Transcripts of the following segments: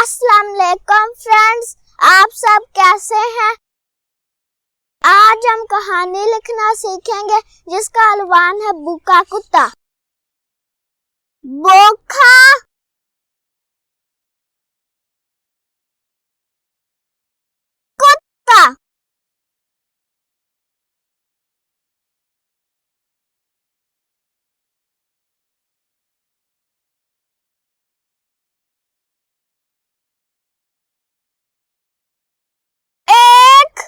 अस्सलाम वालेकुम फ्रेंड्स, आप सब कैसे हैं। आज हम कहानी लिखना सीखेंगे जिसका अलवान है भूखा कुत्ता। भूखा कुत्ता। एक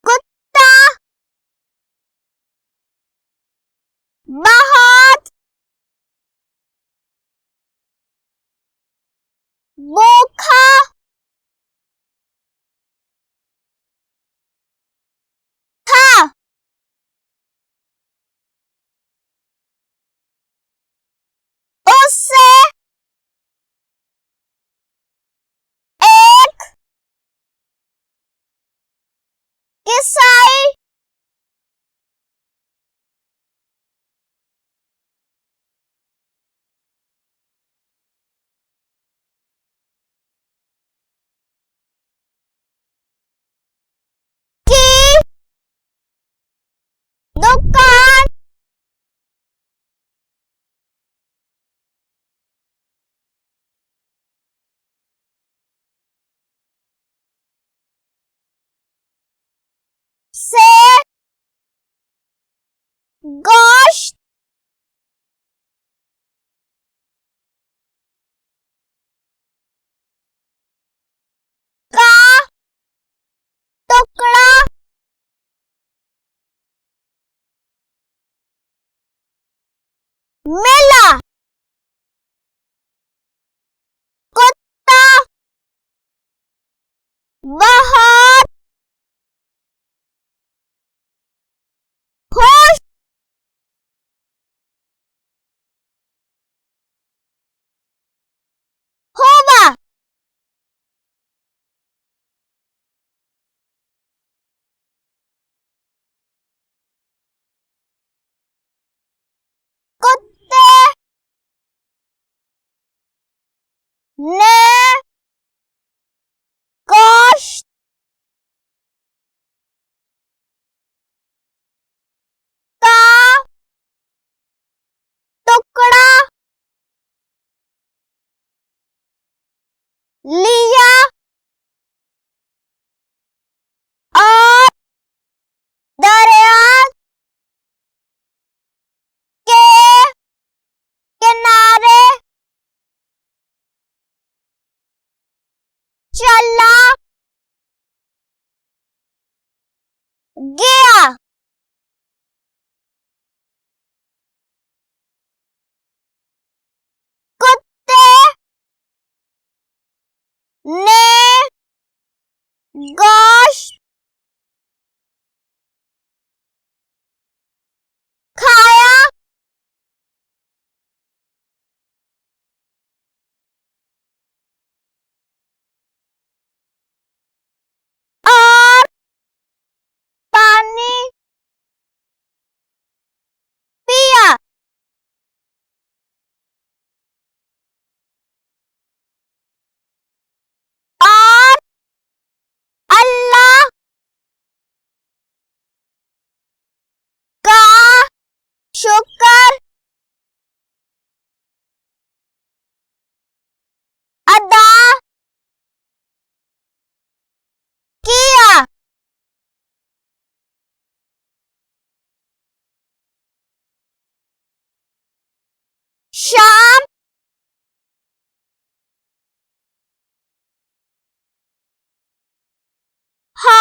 कुत्ता बहुत भूखा था। उससे एक किसाई की दुकान से गोश्त का टुकड़ा मिला। कुत्ता बहुत खुश हुआ। कुत्ते ने गोश्त का टुकड़ा लिया और दरिया के किनारे चला गया। कुत्ते ने गोश्त खाया और पानी पिया। और अल्लाह का शुक्र अदा किया। शाम हो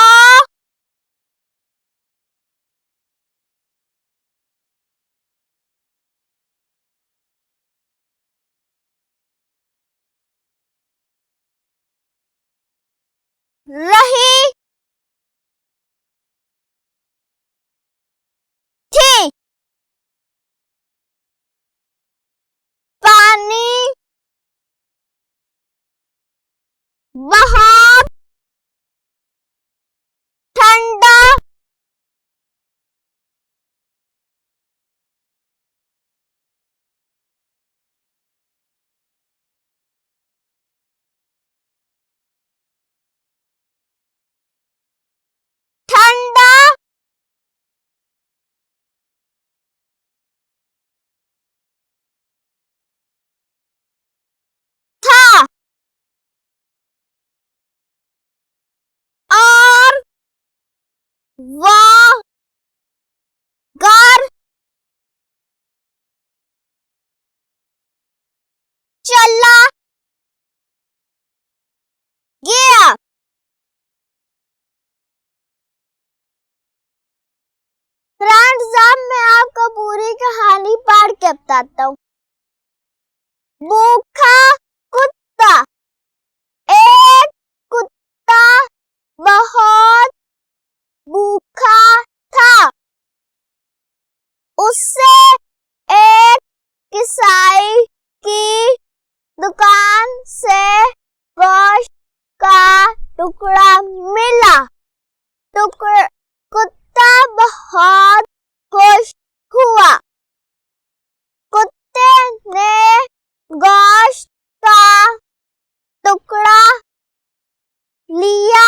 रही थी। पानी बहुत वह घर चला गया। फ्रेंड्स, अब मैं आपको पूरी कहानी पढ़ के बताता हूँ। भूखा कुत्ता। एक कुत्ता बहुत भूखा था। उससे एक किसाई की दुकान से गोश्त का टुकड़ा मिला। कुत्ता बहुत खुश हुआ। कुत्ते ने गोश्त का टुकड़ा लिया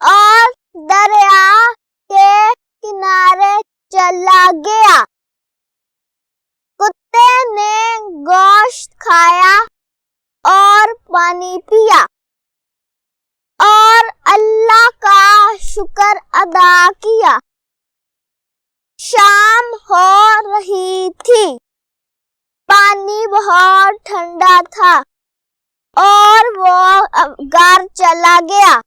और दरिया के किनारे चला गया। कुत्ते ने गोश्त खाया और पानी पिया और अल्लाह का शुक्र अदा किया। शाम हो रही थी। पानी बहुत ठंडा था और वो घर चला गया।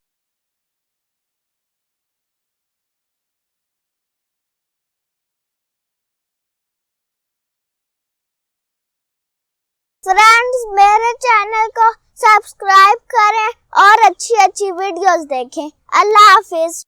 फ्रेंड्स, मेरे चैनल को सब्सक्राइब करें और अच्छी वीडियोस देखें। अल्लाह हाफिज।